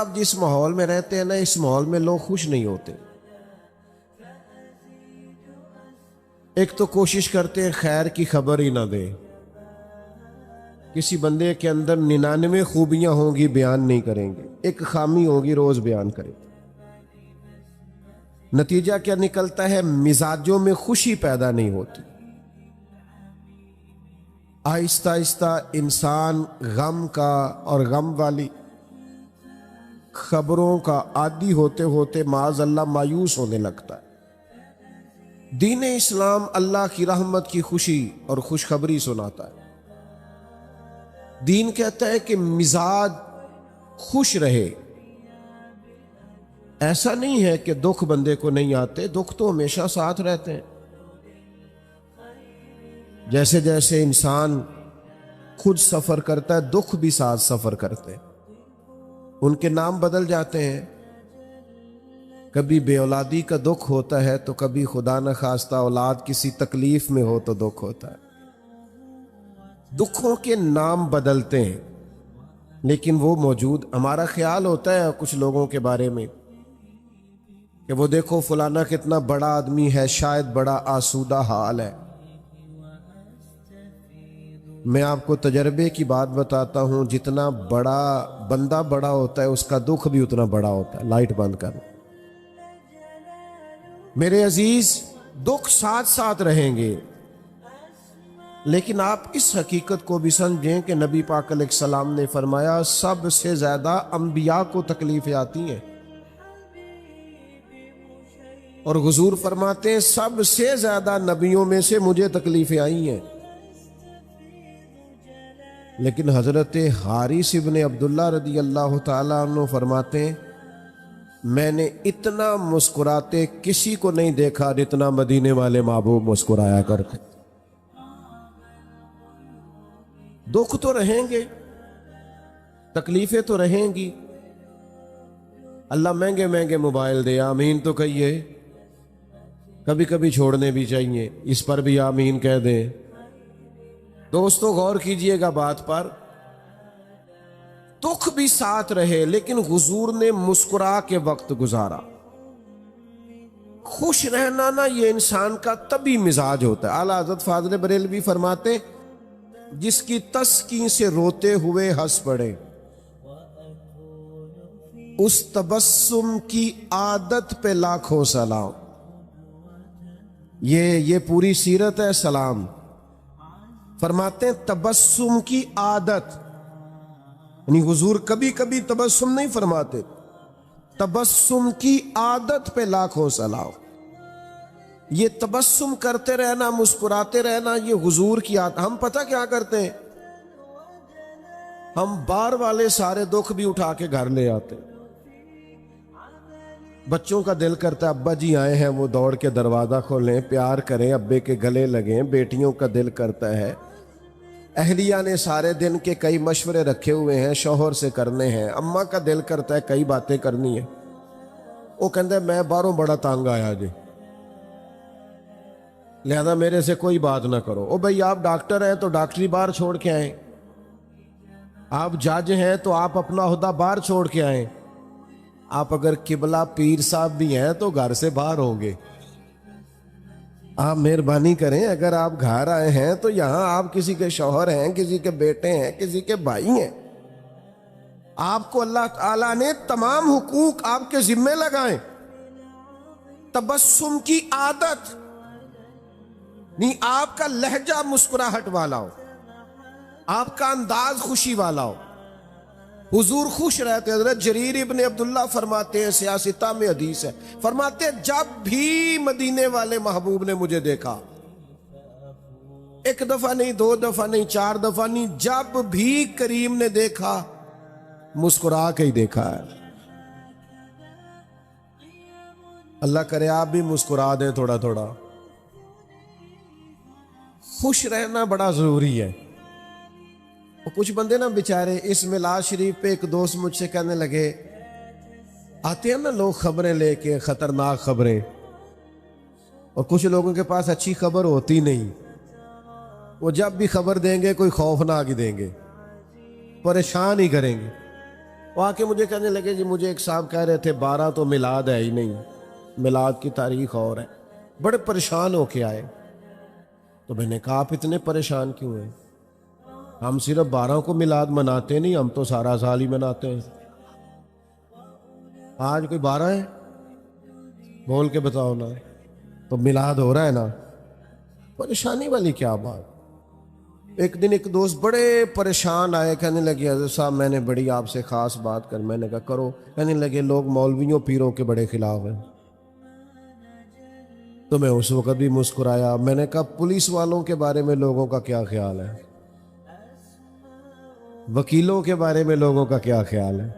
आप जिस माहौल में रहते हैं ना, इस माहौल में लोग खुश नहीं होते। एक तो कोशिश करते हैं खैर की खबर ही ना दें। किसी बंदे के अंदर 99 खूबियां होंगी, बयान नहीं करेंगे, एक खामी होगी, रोज बयान करेंगे। नतीजा क्या निकलता है? मिजाजों में खुशी पैदा नहीं होती। आहिस्ता आहिस्ता इंसान गम का और गम वाली खबरों का आदी होते होते माज अल्लाह मायूस होने लगता है। दीन इस्लाम अल्लाह की रहमत की खुशी और खुशखबरी सुनाता है। दीन कहता है कि मिजाज खुश रहे। ऐसा नहीं है कि दुख बंदे को नहीं आते, दुख तो हमेशा साथ रहते हैं। जैसे जैसे इंसान खुद सफर करता है, दुख भी साथ सफर करते हैं। उनके नाम बदल जाते हैं। कभी बेऔलादी का दुख होता है, तो कभी खुदा न खास्ता औलाद किसी तकलीफ में हो तो दुख होता है। दुखों के नाम बदलते हैं, लेकिन वो मौजूद। हमारा ख्याल होता है कुछ लोगों के बारे में कि वो देखो फलाना कितना बड़ा आदमी है, शायद बड़ा आसूदा हाल है। मैं आपको तजर्बे की बात बताता हूं, जितना बड़ा बंदा बड़ा होता है, उसका दुख भी उतना बड़ा होता है। लाइट बंद कर। मेरे अजीज, दुख साथ साथ रहेंगे, लेकिन आप इस हकीकत को भी समझें कि नबी पाक अलैहिस्सलाम ने फरमाया, सबसे ज्यादा अंबिया को तकलीफें आती हैं। और हुजूर फरमाते हैं, सबसे ज्यादा नबियों में से मुझे तकलीफें आई हैं। लेकिन हजरत हारिस इब्ने अब्दुल्ला रदी अल्लाह ताला अन्हु फरमाते हैं, मैंने इतना मुस्कुराते किसी को नहीं देखा जितना मदीने वाले महबूब मुस्कुराया करते। दुख तो रहेंगे, तकलीफें तो रहेंगी। अल्लाह महंगे महंगे मोबाइल दे, आमीन तो कहिए। कभी कभी छोड़ने भी चाहिए, इस पर भी आमीन कह दें। दोस्तों गौर कीजिएगा बात पर। दुख भी साथ रहे, लेकिन हुजूर ने मुस्कुरा के वक्त गुजारा। खुश रहना ना, ये इंसान का तभी मिजाज होता है। आला हज़रत फाज़िल बरेलवी फरमाते, जिसकी तस्कीन से रोते हुए हंस पड़े, उस तबस्सुम की आदत पे लाखों सलाम। ये पूरी सीरत है सलाम। फरमाते हैं तबस्सुम की आदत, यानी हुजूर कभी कभी तबस्सुम नहीं फरमाते, तबस्सुम की आदत पे लाखों सलाम। ये तबस्सुम करते रहना, मुस्कुराते रहना, ये हुजूर की आदत। हम पता क्या करते हैं, हम बाहर वाले सारे दुख भी उठा के घर ले आते। बच्चों का दिल करता है अब्बा जी आए हैं, वो दौड़ के दरवाजा खोलें, प्यार करें, अब्बे के गले लगें। बेटियों का दिल करता है, अहलिया ने सारे दिन के कई मशवरे रखे हुए हैं, शौहर से करने हैं। अम्मा का दिल करता है कई बातें करनी है। वो कहता है मैं बाहरों बड़ा तंग आया जी, लिहाजा मेरे से कोई बात ना करो। ओ भाई, आप डॉक्टर हैं तो डॉक्टरी बाहर छोड़ के आए। आप जज हैं तो आप अपना ओहदा बाहर छोड़ के आए। आप अगर किबला पीर साहब भी हैं तो घर से बाहर होंगे। आप मेहरबानी करें, अगर आप घर आए हैं तो यहां आप किसी के शौहर हैं, किसी के बेटे हैं, किसी के भाई हैं। आपको अल्लाह ताला ने तमाम हुकूक आपके जिम्मे लगाए। तबस्सुम की आदत नहीं, आपका लहजा मुस्कुराहट वाला हो, आपका अंदाज खुशी वाला हो। हुजूर खुश रहते। हज़रत जरीर इब्ने अब्दुल्ला फरमाते हैं, सियासता में हदीस है, फरमाते हैं जब भी मदीने वाले महबूब ने मुझे देखा, एक दफा नहीं, दो दफा नहीं, चार दफा नहीं, जब भी करीम ने देखा मुस्कुरा के ही देखा है। अल्लाह करे आप भी मुस्कुरा दें थोड़ा थोड़ा। खुश रहना बड़ा जरूरी है। और कुछ बंदे ना बेचारे, इस मिलाद शरीफ पे एक दोस्त मुझसे कहने लगे, आते हैं ना लोग खबरें लेके, खतरनाक खबरें, और कुछ लोगों के पास अच्छी खबर होती नहीं। वो जब भी खबर देंगे कोई खौफनाक ही देंगे, परेशान ही करेंगे। वो आके मुझे कहने लगे जी मुझे एक साहब कह रहे थे 12 तो मिलाद है ही नहीं, मिलाद की तारीख और है। बड़े परेशान होके आए। तो मैंने कहा आप इतने परेशान क्यों हैं? हम सिर्फ 12 को मिलाद मनाते नहीं, हम तो सारा साल ही मनाते हैं। आज कोई 12 है? बोल के बताओ ना। तो मिलाद हो रहा है ना, परेशानी वाली क्या बात। एक दिन एक दोस्त बड़े परेशान आए, कहने लगे हज़रत साहब मैंने बड़ी आपसे ख़ास बात कर। मैंने कहा करो। कहने लगे लोग मौलवियों पीरों के बड़े खिलाफ हैं। तो मैं उस वक़्त भी मुस्कुराया। मैंने कहा पुलिस वालों के बारे में लोगों का क्या ख्याल है, वकीलों के बारे में लोगों का क्या ख्याल है,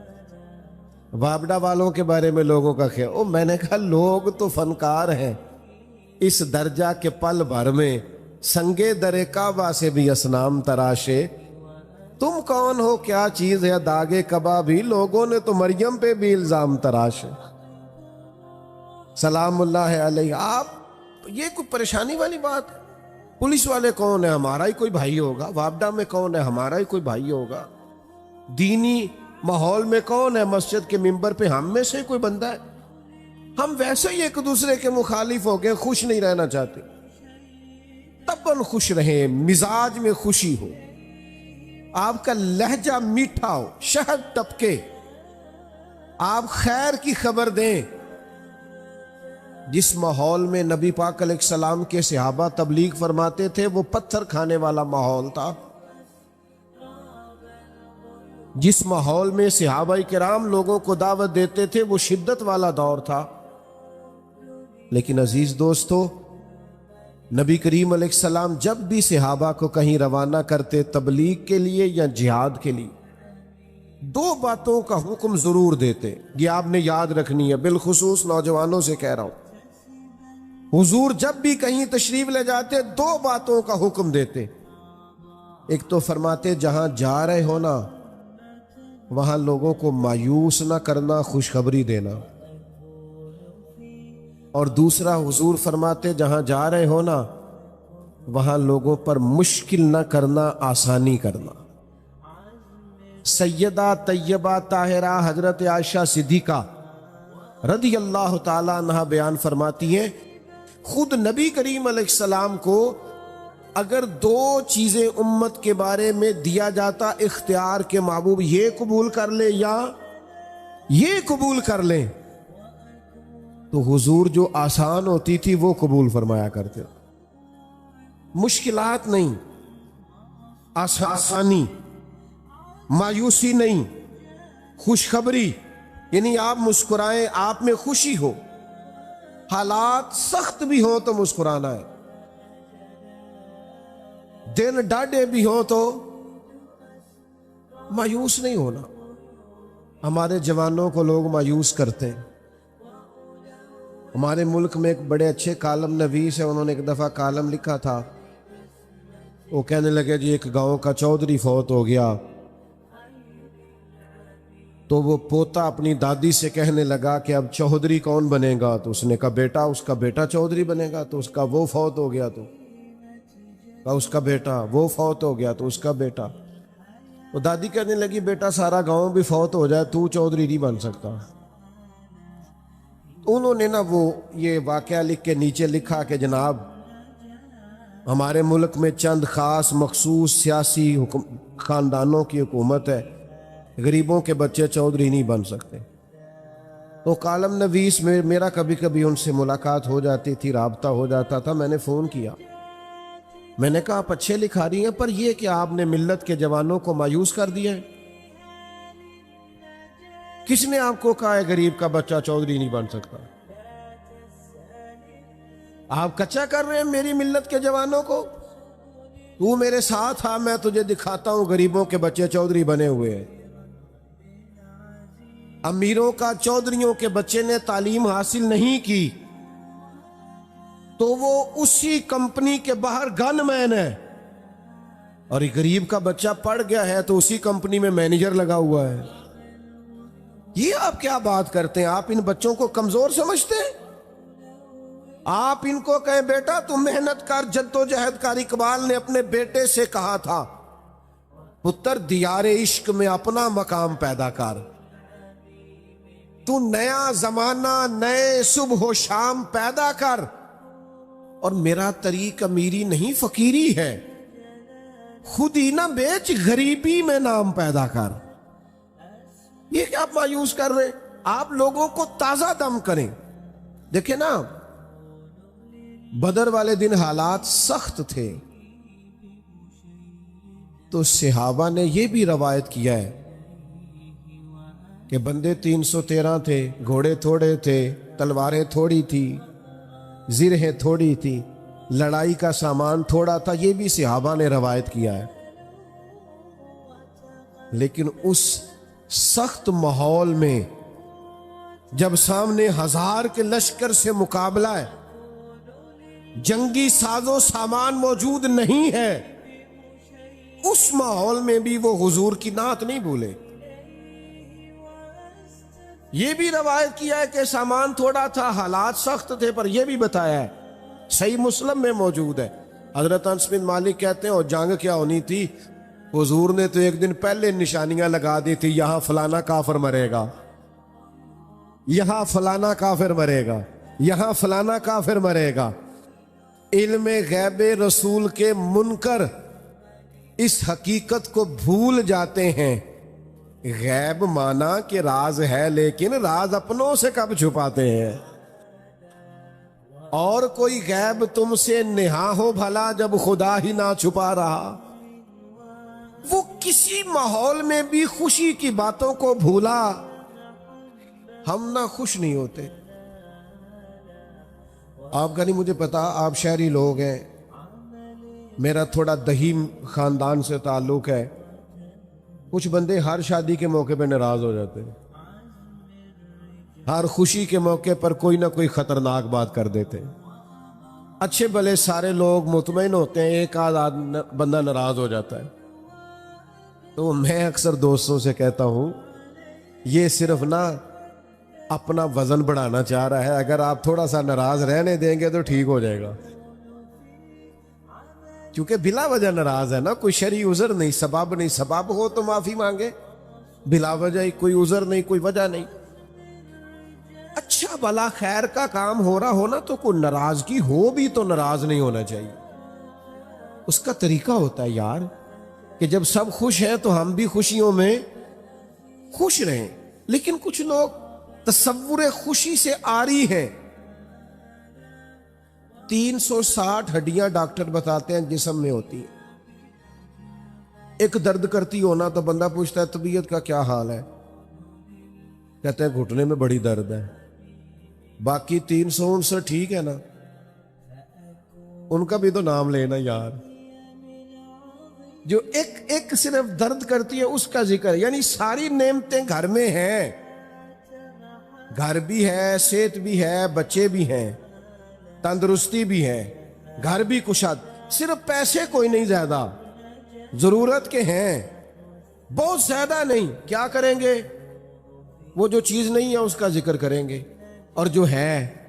वापडा वालों के बारे में लोगों का ख्याल। ओ मैंने कहा लोग तो फनकार हैं, इस दर्जा के पल भर में संगे दरे काबा से भी असनाम तराशे। तुम कौन हो, क्या चीज है दागे कबा भी, लोगों ने तो मरियम पे भी इल्जाम तराशे। सलामुल्लाह अलैह। आप ये कोई परेशानी वाली बात है? पुलिस वाले कौन है, हमारा ही कोई भाई होगा। वापडा में कौन है, हमारा ही कोई भाई होगा। दीनी माहौल में कौन है, मस्जिद के मिंबर पे हम में से कोई बंदा है। हम वैसे ही एक दूसरे के मुखालिफ हो गए, खुश नहीं रहना चाहते। तबन खुश रहे, मिजाज में खुशी हो, आपका लहजा मीठा हो, शहद टपके, आप खैर की खबर दें। जिस माहौल में नबी पाक अलैहिस्सलाम के सहाबा तबलीग फरमाते थे वो पत्थर खाने वाला माहौल था। जिस माहौल में सहाबा किराम लोगों को दावत देते थे वो शिद्दत वाला दौर था। लेकिन अजीज दोस्तों, नबी करीम अलैहिस्सलाम जब भी सहाबा को कहीं रवाना करते तबलीग के लिए या जिहाद के लिए, दो बातों का हुक्म जरूर देते। ये आपने याद रखनी है, बिलखुसूस नौजवानों से कह रहा हूं। हुजूर जब भी कहीं तशरीफ ले जाते दो बातों का हुक्म देते। एक तो फरमाते जहां जा रहे हो ना वहां लोगों को मायूस ना करना, खुशखबरी देना। और दूसरा हुजूर फरमाते जहां जा रहे हो ना वहां लोगों पर मुश्किल ना करना, आसानी करना। सैयदा तैयबा ताहिरा हजरत आयशा सिद्दीका रदी अल्लाह ताला अन्हा बयान फरमाती हैं, खुद नबी करीम अलैहिस्सलाम को अगर दो चीजें उम्मत के बारे में दिया जाता इख्तियार के महबूब ये कबूल कर ले या ये कबूल कर ले, तो हुजूर जो आसान होती थी वो कबूल फरमाया करते। मुश्किलात नहीं, आसानी, मायूसी नहीं, खुशखबरी। यानी आप मुस्कुराएं, आप में खुशी हो, हालात सख्त भी हो तो मुस्कुराना है, दिन डाढ़े भी हो तो मायूस नहीं होना। हमारे जवानों को लोग मायूस करते हैं। हमारे मुल्क में एक बड़े अच्छे कालम नवीस है, उन्होंने एक दफा कालम लिखा था। वो कहने लगे जी एक गांव का चौधरी फौत हो गया, तो वो पोता अपनी दादी से कहने लगा कि अब चौधरी कौन बनेगा। तो उसने कहा बेटा, उसका बेटा चौधरी बनेगा। तो उसका वो फौत हो गया, तो कहा उसका बेटा, वो फौत हो गया तो उसका बेटा। तो दादी कहने लगी बेटा सारा गांव भी फौत हो जाए तू चौधरी नहीं बन सकता। तो उन्होंने ना वो ये वाकया लिख के नीचे लिखा कि जनाब हमारे मुल्क में चंद खास मखसूस सियासी खानदानों की हुकूमत है, गरीबों के बच्चे चौधरी नहीं बन सकते। तो कालम नवीस में मेरा कभी कभी उनसे मुलाकात हो जाती थी, राबता हो जाता था। मैंने फ़ोन किया, मैंने कहा आप अच्छे लिखा रही हैं, पर यह कि आपने मिल्लत के जवानों को मायूस कर दिया है। किसने आपको कहा है गरीब का बच्चा चौधरी नहीं बन सकता? आप कच्चा कर रहे हैं मेरी मिल्लत के जवानों को। तू मेरे साथ आ, मैं तुझे दिखाता हूं गरीबों के बच्चे चौधरी बने हुए हैं। अमीरों का चौधरियों के बच्चे ने तालीम हासिल नहीं की तो वो उसी कंपनी के बाहर गनमैन है, और एक गरीब का बच्चा पढ़ गया है तो उसी कंपनी में मैनेजर लगा हुआ है। ये आप क्या बात करते हैं? आप इन बच्चों को कमजोर समझते हैं? आप इनको कहें बेटा तुम मेहनत कर, जद्दोजहद कर। इकबाल ने अपने बेटे से कहा था पुत्र दियारे इश्क में अपना मकाम पैदा कर। तू नया जमाना नए सुबह शाम पैदा कर, और मेरा तरीक अमीरी नहीं फकीरी है, खुद ही ना बेच गरीबी में नाम पैदा कर। ये क्या आप मायूस कर रहे? आप लोगों को ताजा दम करें। देखे ना, बदर वाले दिन हालात सख्त थे, तो सहाबा ने यह भी रवायत किया है कि बंदे 313 थे, घोड़े थोड़े थे, तलवारें थोड़ी थी, जिरहें थोड़ी थी, लड़ाई का सामान थोड़ा था। यह भी सहाबा ने रवायत किया है। लेकिन उस सख्त माहौल में जब सामने 1000 के लश्कर से मुकाबला है, जंगी साजो सामान मौजूद नहीं है, उस माहौल में भी वो हुजूर की नात नहीं भूले। ये भी रवायत किया है कि सामान थोड़ा था, हालात सख्त थे, पर यह भी बताया है, सही मुस्लिम में मौजूद है, हजरत अनस बिन मालिक कहते हैं और जंग क्या होनी थी, हुजूर ने तो एक दिन पहले निशानियां लगा दी थी, यहां फलाना काफिर मरेगा, यहां फलाना काफिर मरेगा, यहां फलाना काफिर मरेगा। इल्म गैबे रसूल के मुनकर इस हकीकत को भूल जाते हैं। गैब माना कि राज है, लेकिन राज अपनों से कब छुपाते हैं। और कोई गैब तुमसे नेहा हो भला, जब खुदा ही ना छुपा रहा। वो किसी माहौल में भी खुशी की बातों को भूला। हम ना खुश नहीं होते। आपका नहीं मुझे पता, आप शहरी लोग हैं, मेरा थोड़ा दहीम खानदान से ताल्लुक है। कुछ बंदे हर शादी के मौके पर नाराज हो जाते हैं, हर खुशी के मौके पर कोई ना कोई खतरनाक बात कर देते हैं। अच्छे भले सारे लोग मुतमईन होते हैं, एक आध बंदा नाराज हो जाता है। तो मैं अक्सर दोस्तों से कहता हूं, ये सिर्फ ना अपना वजन बढ़ाना चाह रहा है, अगर आप थोड़ा सा नाराज रहने देंगे तो ठीक हो जाएगा। क्योंकि बिला वजह नाराज है ना, कोई शरई उज़र नहीं, सबब नहीं, सबब हो तो माफी मांगे, बिला वजह कोई उज़र नहीं, कोई वजह नहीं। अच्छा भला खैर का काम हो रहा हो ना, तो कोई नाराजगी हो भी तो नाराज नहीं होना चाहिए। उसका तरीका होता है यार कि जब सब खुश हैं तो हम भी खुशियों में खुश रहें। लेकिन कुछ लोग तसव्वुर खुशी से आरी हैं। 360 हड्डियां डॉक्टर बताते हैं जिस्म में होती है। एक दर्द करती हो ना तो बंदा पूछता है तबीयत का क्या हाल है, कहते हैं घुटने में बड़ी दर्द है। बाकी 359 ठीक है ना, उनका भी तो नाम लेना यार। जो एक एक सिर्फ दर्द करती है उसका जिक्र, यानी सारी नेमतें घर में हैं, घर भी है, सेहत भी है, बच्चे भी हैं, तंदुरुस्ती भी है, घर भी कुशाद, सिर्फ पैसे कोई नहीं ज्यादा, जरूरत के हैं, बहुत ज्यादा नहीं। क्या करेंगे? वो जो चीज नहीं है उसका जिक्र करेंगे, और जो है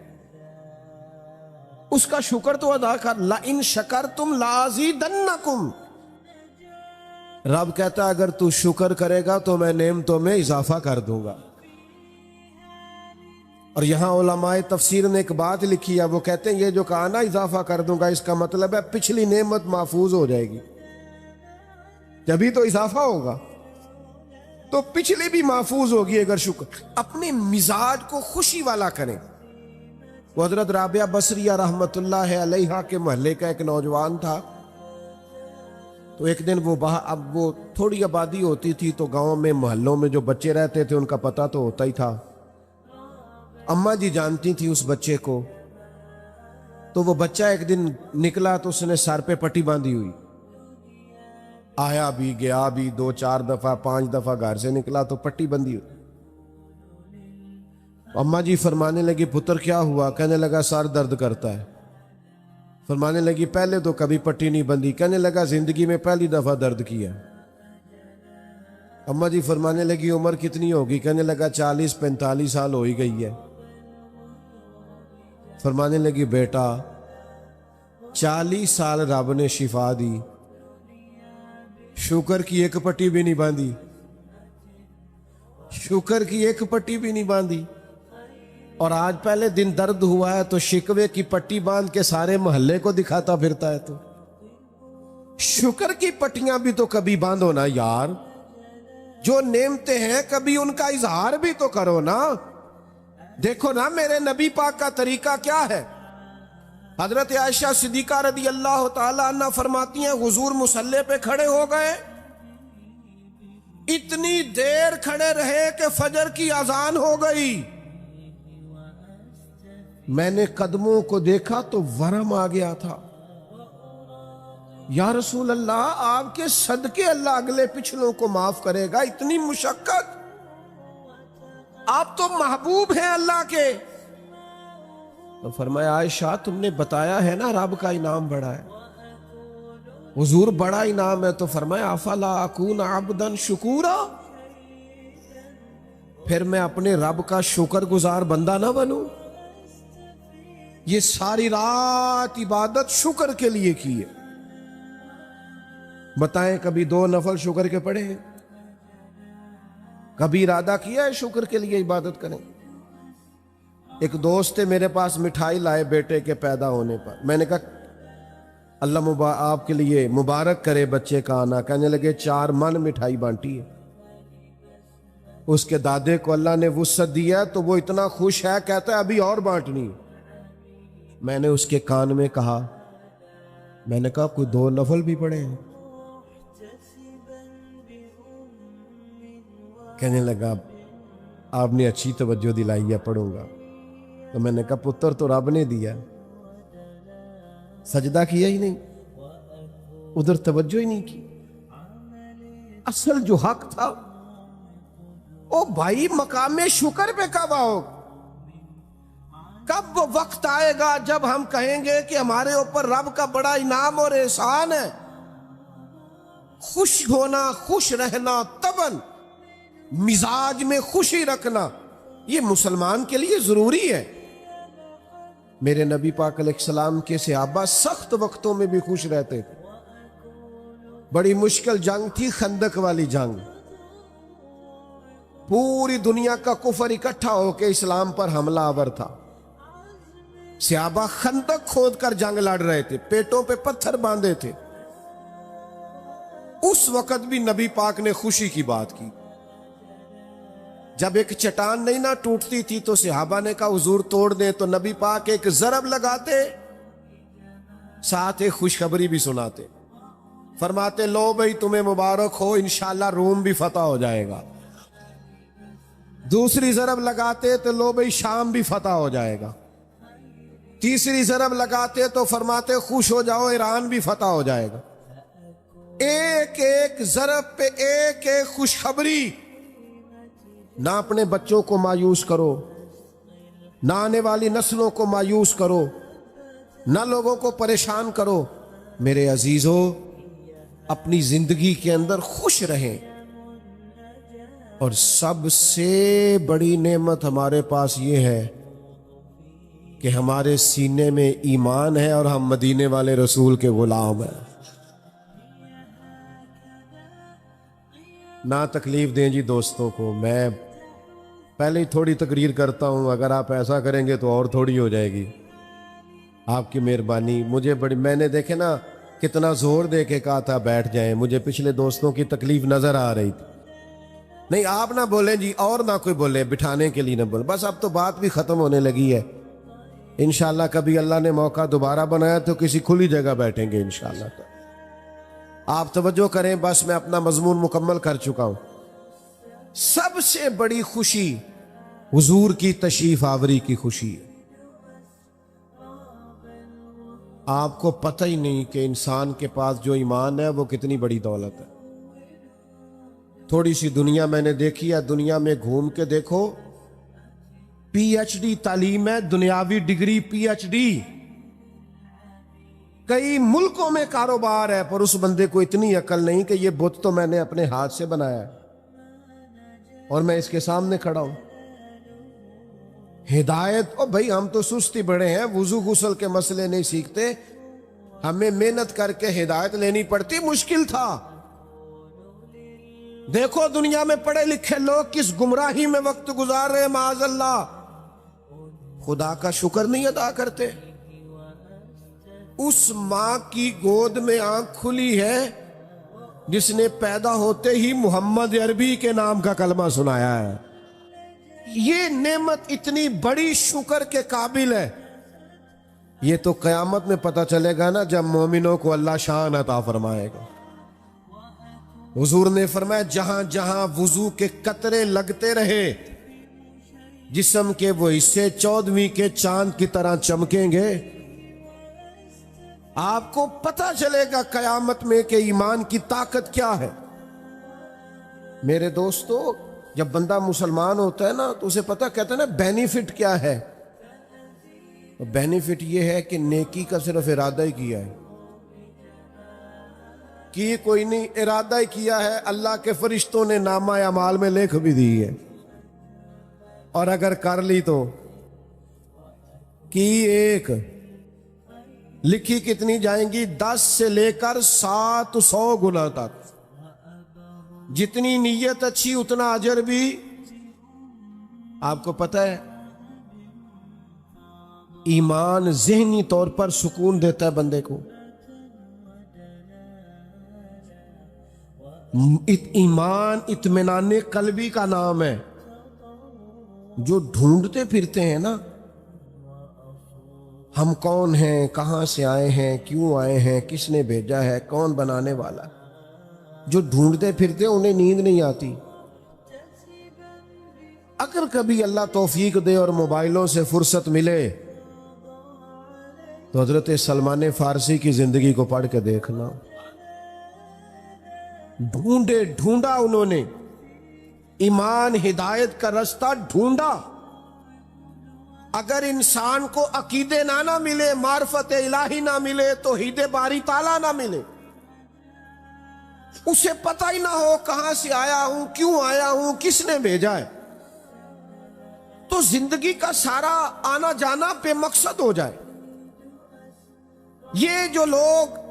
उसका शुक्र तो अदा कर। ला इन शकरतुम लाज़ीदन्नकुम, रब कहता अगर तू शुक्र करेगा तो मैं नेमतों में इजाफा कर दूंगा। और यहां उलमाए तफसीर ने एक बात लिखी है, वो कहते हैं ये जो कहा ना इजाफा कर दूंगा, इसका मतलब है पिछली नेमत महफूज हो जाएगी, जभी तो इजाफा होगा, तो पिछली भी महफूज होगी अगर शुक्र। अपने मिजाज को खुशी वाला करें। वो हजरत राबिया बसरिया रहमतुल्लाह अलैहा के मोहल्ले का एक नौजवान था। तो एक दिन वो अब वो थोड़ी आबादी होती थी, तो गांव में मोहल्लों में जो बच्चे रहते थे उनका पता तो होता ही था। अम्मा जी जानती थी उस बच्चे को। तो वो बच्चा एक दिन निकला तो उसने सर पे पट्टी बांधी हुई, आया भी गया भी, 2-4 दफा 5 दफा घर से निकला तो पट्टी बंधी हुई। अम्मा जी फरमाने लगी पुत्र क्या हुआ? कहने लगा सर दर्द करता है। फरमाने लगी पहले तो कभी पट्टी नहीं बंधी। कहने लगा जिंदगी में पहली दफा दर्द किया। अम्मा जी फरमाने लगी उम्र कितनी होगी? कहने लगा 40-45 साल हो ही गई है। फरमाने लगी बेटा 40 साल रब ने शिफा दी, शुक्र की एक पट्टी भी नहीं बांधी। शुक्र की एक पट्टी भी नहीं बांधी। और आज पहले दिन दर्द हुआ है तो शिकवे की पट्टी बांध के सारे मोहल्ले को दिखाता फिरता है। तो शुक्र की पट्टियां भी तो कभी बांधो ना यार। जो नेमते हैं कभी उनका इजहार भी तो करो ना। देखो ना मेरे नबी पाक का तरीका क्या है। हजरत आयशा सिद्दीका रदी अल्लाह ताला अन्हा फरमाती हैं, हुजूर मुसल्ले पे खड़े हो गए, इतनी देर खड़े रहे कि फजर की अजान हो गई। मैंने कदमों को देखा तो वरम आ गया था। या रसूल अल्लाह, आपके सदके अल्लाह अगले पिछलों को माफ करेगा। इतनी मुशक्कत, आप तो महबूब हैं अल्लाह के। तो फरमाया, आयशा तुमने बताया है ना रब का इनाम बड़ा है। हुजूर बड़ा इनाम है। तो फरमाया, अफला अकून अब्दन शुकूरा, फिर मैं अपने रब का शुक्रगुजार बंदा ना बनूं। ये सारी रात इबादत शुक्र के लिए की है। बताएं कभी 2 नफल शुक्र के पढ़े हैं? कभी इरादा किया है शुक्र के लिए इबादत करें? एक दोस्त है मेरे पास, मिठाई लाए बेटे के पैदा होने पर। मैंने कहा अल्लाह आपके लिए मुबारक करे बच्चे का आना। कहने लगे 4 मन मिठाई बांटी है। उसके दादे को अल्लाह ने वुसअत दिया तो वो इतना खुश है, कहता है अभी और बांटनी। मैंने उसके कान में कहा, मैंने कहा कोई 2 नफल भी पढ़े हैं? कहने लगा आपने अच्छी तवज्जो दिलाई है, पढ़ूंगा। तो मैंने कहा पुत्र तो रब ने दिया, सजदा किया ही नहीं, उधर तवज्जो ही नहीं की। असल जो हक था ओ भाई मकामे शुक्र पे कब आओ? कब वो वक्त आएगा जब हम कहेंगे कि हमारे ऊपर रब का बड़ा इनाम और एहसान है। खुश होना, खुश रहना, तबन मिजाज में खुशी रखना, ये मुसलमान के लिए जरूरी है। मेरे नबी पाक अलैहिस्सलाम के सहाबा सख्त वक्तों में भी खुश रहते थे। बड़ी मुश्किल जंग थी खंदक वाली जंग। पूरी दुनिया का कुफर इकट्ठा होकर इस्लाम पर हमलावर था। सहाबा खंदक खोद कर जंग लड़ रहे थे, पेटों पे पत्थर बांधे थे। उस वक्त भी नबी पाक ने खुशी की बात की। जब एक चट्टान नहीं ना टूटती थी तो सहाबा ने कहा हुजूर तोड़ दे। तो नबी पाक एक जरब लगाते, साथ एक खुशखबरी भी सुनाते। फरमाते लो भाई तुम्हें मुबारक हो, इंशाल्लाह रोम भी फतह हो जाएगा। दूसरी जरब लगाते तो लो भाई शाम भी फतह हो जाएगा। तीसरी जरब लगाते तो फरमाते खुश हो जाओ ईरान भी फतह हो जाएगा। एक एक जरब पे एक एक खुशखबरी। ना अपने बच्चों को मायूस करो, ना आने वाली नस्लों को मायूस करो, ना लोगों को परेशान करो। मेरे अजीजों, अपनी जिंदगी के अंदर खुश रहें। और सबसे बड़ी नेमत हमारे पास ये है कि हमारे सीने में ईमान है और हम मदीने वाले रसूल के गुलाम हैं। ना तकलीफ दें जी दोस्तों को। मैं पहले ही थोड़ी तकरीर करता हूं, अगर आप ऐसा करेंगे तो और थोड़ी हो जाएगी। आपकी मेहरबानी। मुझे बड़ी, मैंने देखे ना कितना जोर दे के कहा था बैठ जाएं, मुझे पिछले दोस्तों की तकलीफ नजर आ रही थी। नहीं आप ना बोले जी, और ना कोई बोले, बिठाने के लिए ना बोले। बस अब तो बात भी खत्म होने लगी है। इंशाल्लाह कभी अल्लाह ने मौका दोबारा बनाया तो किसी खुली जगह बैठेंगे इंशाल्लाह। तो आप तवज्जो करें, बस मैं अपना मजमून मुकम्मल कर चुका हूं। सबसे बड़ी खुशी हुजूर की तशरीफ आवरी की खुशी है। आपको पता ही नहीं कि इंसान के पास जो ईमान है वो कितनी बड़ी दौलत है। थोड़ी सी दुनिया मैंने देखी है, दुनिया में घूम के देखो, पीएचडी तालीम है, दुनियावी डिग्री पीएचडी। कई मुल्कों में कारोबार है, पर उस बंदे को इतनी अकल नहीं कि ये बुत तो मैंने अपने हाथ से बनाया है और मैं इसके सामने खड़ा हूं। हिदायत, ओ भाई हम तो सुस्ती बड़े हैं, वुजू गुसल के मसले नहीं सीखते, हमें मेहनत करके हिदायत लेनी पड़ती। मुश्किल था, देखो दुनिया में पढ़े लिखे लोग किस गुमराही में वक्त गुजार रहे हैं, माअज़ल्लाह। खुदा का शुक्र नहीं अदा करते। उस मां की गोद में आंख खुली है जिसने पैदा होते ही मोहम्मद अरबी के नाम का कलमा सुनाया है। ये नेमत इतनी बड़ी शुक्र के काबिल है। ये तो कयामत में पता चलेगा ना, जब मोमिनों को अल्लाह शान अता फरमाएगा। हुजूर ने फरमाया, जहां जहां वुजू के कतरे लगते रहे जिस्म के वो हिस्से 14वीं के चांद की तरह चमकेंगे। आपको पता चलेगा कयामत में कि ईमान की ताकत क्या है। मेरे दोस्तों, जब बंदा मुसलमान होता है ना तो उसे पता, कहते हैं ना बेनिफिट क्या है। तो बेनिफिट ये है कि नेकी का सिर्फ इरादा ही किया है कि कोई नहीं, इरादा ही किया है। अल्लाह के फरिश्तों ने नामा अमाल में लिख भी दी है, और अगर कर ली तो कि एक लिखी कितनी जाएंगी, 10 से लेकर 700 गुना तक। जितनी नीयत अच्छी उतना अजर भी। आपको पता है ईमान ज़हनी तौर पर सुकून देता है बंदे को। ईमान इत्मीनान कल्बी का नाम है। जो ढूंढते फिरते हैं ना, हम कौन हैं, कहां से आए हैं, क्यों आए हैं, किसने भेजा है, कौन बनाने वाला, जो ढूंढते फिरते उन्हें नींद नहीं आती। अगर कभी अल्लाह तौफीक दे और मोबाइलों से फुर्सत मिले तो हजरत सलमान फारसी की जिंदगी को पढ़ के देखना। ढूंढा उन्होंने, ईमान हिदायत का रास्ता ढूंढा। अगर इंसान को अकीदे ना मिले, मार्फत इलाही ना मिले, तो हिदे बारी ताला ना मिले, उसे पता ही ना हो कहां से आया हूं, क्यों आया हूं, किसने भेजा है, तो जिंदगी का सारा आना जाना बेमकसद हो जाए। ये जो लोग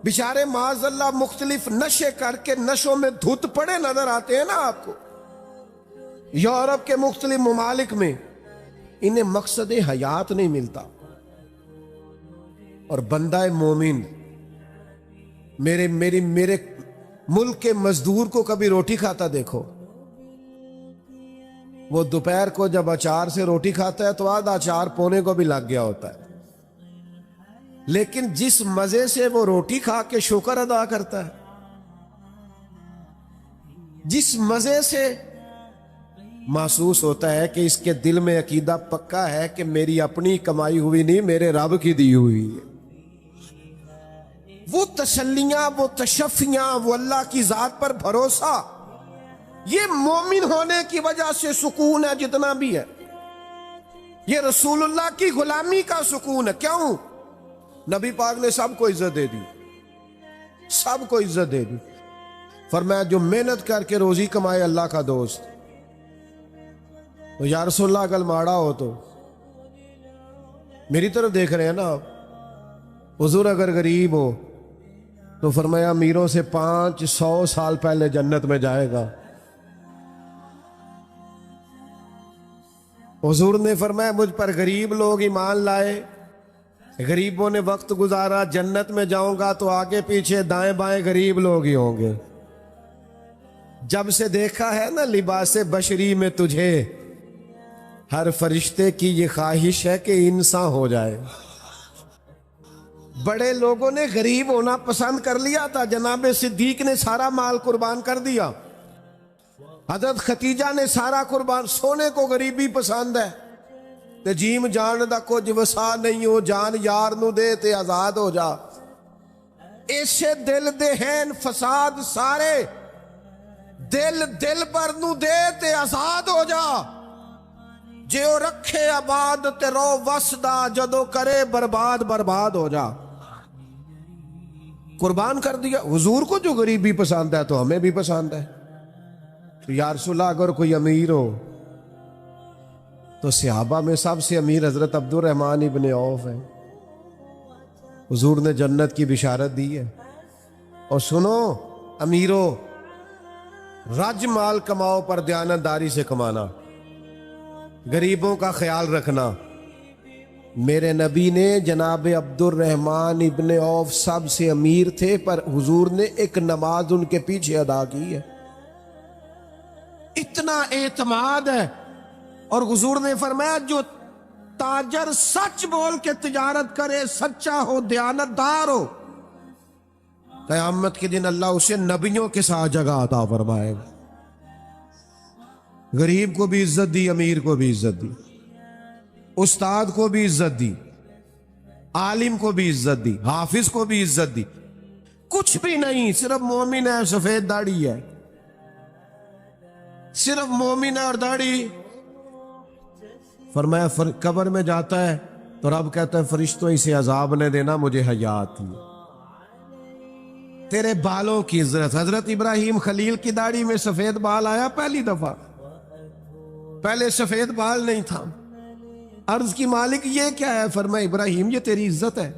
बेचारे माज़अल्लाह मुख्तलिफ नशे करके नशों में धुत पड़े नजर आते हैं ना आपको, यूरोप के मुख्तलिफ ममालिक में, इन्हें मकसद हयात नहीं मिलता। और बंदा मोमिन, मेरे मुल्क के मजदूर को कभी रोटी खाता देखो। वो दोपहर को जब अचार से रोटी खाता है तो आधा अचार पौने को भी लग गया होता है, लेकिन जिस मजे से वो रोटी खा के शुक्र अदा करता है, जिस मजे से महसूस होता है कि इसके दिल में अकीदा पक्का है कि मेरी अपनी कमाई हुई नहीं, मेरे रब की दी हुई है, वो तसल्लियां, वो तशफ़ियां, वो अल्लाह की जात पर भरोसा, ये मोमिन होने की वजह से सुकून है जितना भी है। ये रसूलुल्लाह की गुलामी का सुकून है। क्यों? नबी पाक ने सबको इज्जत दे दी, सबको इज्जत दे दी। फरमाया जो मेहनत करके रोजी कमाए अल्लाह का दोस्त, तो या रसूलल्लाह अगर माड़ा हो तो मेरी तरफ देख रहे हैं ना आप। हुजूर अगर गरीब हो तो फरमाया अमीरों से 500 साल पहले जन्नत में जाएगा। हुजूर ने फरमाया मुझ पर गरीब लोग ईमान लाए, गरीबों ने वक्त गुजारा, जन्नत में जाऊंगा तो आगे पीछे दाएं बाएं गरीब लोग ही होंगे। जब से देखा है ना लिबासे बशरी में तुझे, हर फरिश्ते की ये ख्वाहिश है कि इंसान हो जाए। बड़े लोगों ने गरीब होना पसंद कर लिया था। जनाब सिद्दीक ने सारा माल कुर्बान कर दिया, हजरत खतीजा ने सारा कुर्बान। सोने को गरीबी पसंद है ते जीम जान दा कुछ वसा नहीं हो, जान यार नू दे ते आजाद हो जा। ऐसे दिल दे हैं फसाद सारे, दिल दिल पर नू दे ते आजाद हो जा। जे ओ रखे आबाद ते रो वसदा, जदों करे बर्बाद बर्बाद हो जा। कुर्बान कर दिया। हुजूर को जो गरीबी पसंद है तो हमें भी पसंद है। तो या रसूलल्लाह अगर कोई अमीर हो तो सहाबा में सबसे अमीर हजरत अब्दुर्रहमान इब्ने औफ है। हुजूर ने जन्नत की बिशारत दी है। और सुनो अमीरों, रज माल कमाओ पर दयानतदारी से कमाना, गरीबों का ख्याल रखना। मेरे नबी ने जनाब अब्दुर्रहमान इब्ने औफ सबसे अमीर थे, पर हुजूर ने एक नमाज उनके पीछे अदा की है। इतना एतमाद है। और हुजूर ने फरमाया जो ताजर सच बोल के तिजारत करे, सच्चा हो, दयानतदार हो, क़यामत के दिन अल्लाह उसे नबियों के साथ जगह अता फरमाएगा। गरीब को भी इज्जत दी, अमीर को भी इज्जत दी, उस्ताद को भी इज्जत दी, आलिम को भी इज्जत दी, हाफिज को भी इज्जत दी। कुछ भी नहीं, सिर्फ मोमिन है, सफेद दाढ़ी है, सिर्फ मोमिन है और दाढ़ी। फरमाया कब्र में जाता है तो रब कहता है फरिश्तों इसे अजाब ने देना, मुझे हयात थी। तेरे बालों की इज्जत। हजरत इब्राहिम खलील की दाढ़ी में सफेद बाल आया पहली दफा, पहले सफेद बाल नहीं था। अर्ज की मालिक ये क्या है? फरमाया इब्राहिम ये तेरी इज्जत है,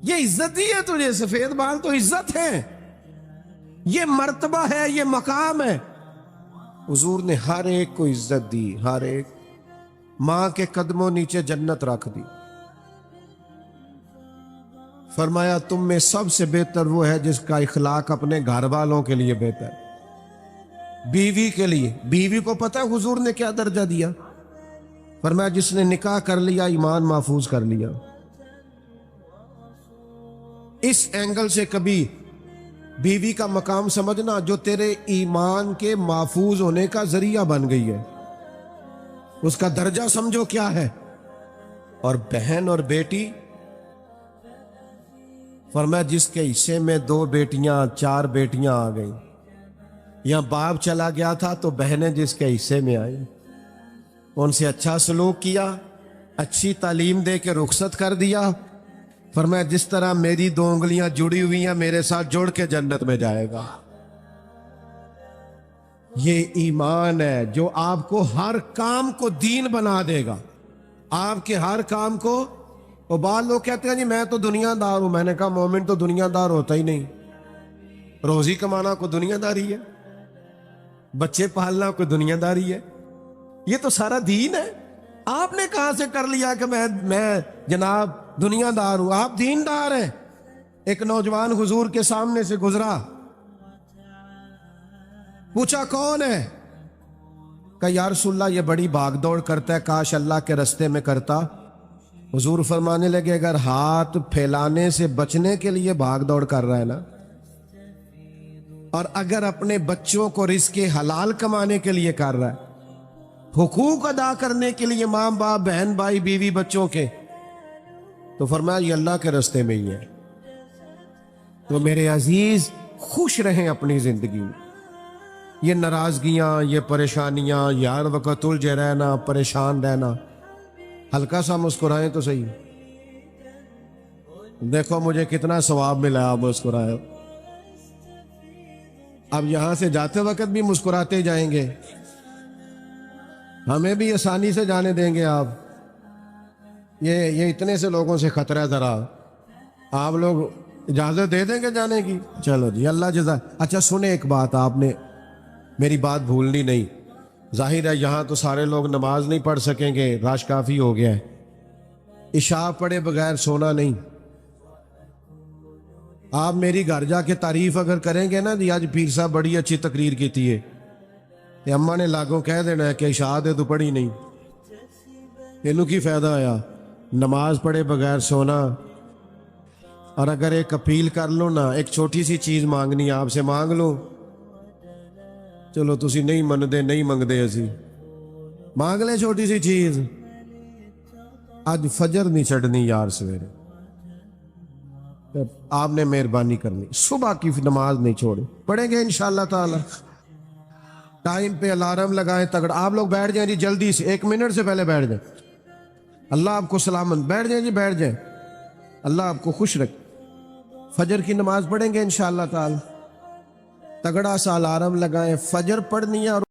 ये इज्जत दी है तुझे, सफेद बाल तो इज्जत है, ये मर्तबा है, ये मकाम है। हुजूर ने हर एक को इज्जत दी, हर एक। मां के कदमों नीचे जन्नत रख दी। फरमाया तुम में सबसे बेहतर वो है जिसका इखलाक अपने घर वालों के लिए बेहतर, बीवी के लिए। बीवी को पता है हुजूर ने क्या दर्जा दिया? फरमाया जिसने निकाह कर लिया ईमान महफूज कर लिया। इस एंगल से कभी बीवी का मकाम समझना जो तेरे ईमान के महफूज होने का जरिया बन गई है, उसका दर्जा समझो क्या है। और बहन और बेटी, फरमाया जिसके हिस्से में 2 बेटियां 4 बेटियां आ गई, या बाप चला गया था तो बहनें जिसके हिस्से में आई, उनसे अच्छा सलूक किया, अच्छी तालीम दे के रुखसत कर दिया। फरमाया जिस तरह मेरी 2 उंगलियां जुड़ी हुई हैं मेरे साथ जुड़ के जन्नत में जाएगा। ये ईमान है जो आपको हर काम को दीन बना देगा, आपके हर काम को। और बाद लोग कहते हैं जी मैं तो दुनियादार हूं। मैंने कहा मोमिन तो दुनियादार होता ही नहीं। रोजी कमाना कोई दुनियादारी है, बच्चे पालना कोई दुनियादारी है? ये तो सारा दीन है। आपने कहां से कर लिया कि मैं जनाब दुनियादार हूं? आप दीनदार हैं। एक नौजवान हुजूर के सामने से गुजरा, पूछा कौन है? कहा या रसूलल्लाह ये बड़ी भागदौड़ करता है, काश अल्लाह के रास्ते में करता। हुजूर फरमाने लगे अगर हाथ फैलाने से बचने के लिए भागदौड़ कर रहा है ना, और अगर अपने बच्चों को रिज़्क़ हलाल कमाने के लिए कर रहा है, हुकूक अदा करने के लिए माँ बाप बहन भाई बीवी बच्चों के, तो फरमाया ये अल्लाह के रास्ते में ही है। तो मेरे अजीज खुश रहें अपनी जिंदगी में। ये नाराजगियां, ये परेशानियां, ये हर वक्त उलझे रहना, परेशान रहना, हल्का सा मुस्कुराएं तो सही। देखो मुझे कितना सवाब मिला, आप मुस्कुराए। अब यहां से जाते वक्त भी मुस्कुराते जाएंगे, हमें भी आसानी से जाने देंगे आप। ये इतने से लोगों से खतरा है, जरा आप लोग इजाजत दे देंगे जाने की? चलो जी, अल्लाह जज़ा। अच्छा सुने एक बात, आपने मेरी बात भूलनी नहीं। जाहिर है यहाँ तो सारे लोग नमाज नहीं पढ़ सकेंगे, रश काफी हो गया है। इशा पढ़े बगैर सोना नहीं। आप मेरी घर जाके तारीफ अगर करेंगे ना जी आज पीर साहब बड़ी अच्छी तकरीर की थी, ते अम्मा ने लागों कह देना है कि इशा दे तो पढ़ी नहीं, तेनू की फायदा आया नमाज पढ़े बगैर सोना। और अगर एक अपील कर लो ना, एक छोटी सी चीज मांगनी आपसे मांग लो, चलो तुसी नहीं मनदे नहीं मंगदे, असी मांग ले छोटी सी चीज। आज फजर नहीं छड़नी यार सवेरे, आपने मेहरबानी करनी, सुबह की नमाज नहीं छोड़ी, पढ़ेंगे इंशाअल्लाह ताला। टाइम पे अलार्म लगाएं तगड़ा। आप लोग बैठ जाएं जी जल्दी से, 1 मिनट से पहले बैठ जाएं। अल्लाह आपको सलामत, बैठ जाएं जी बैठ जाएं, अल्लाह आपको खुश रखे। फजर की नमाज पढ़ेंगे इंशाअल्लाह ताला, तगड़ा सा अलार्म लगाएं, फजर पढ़नी है। और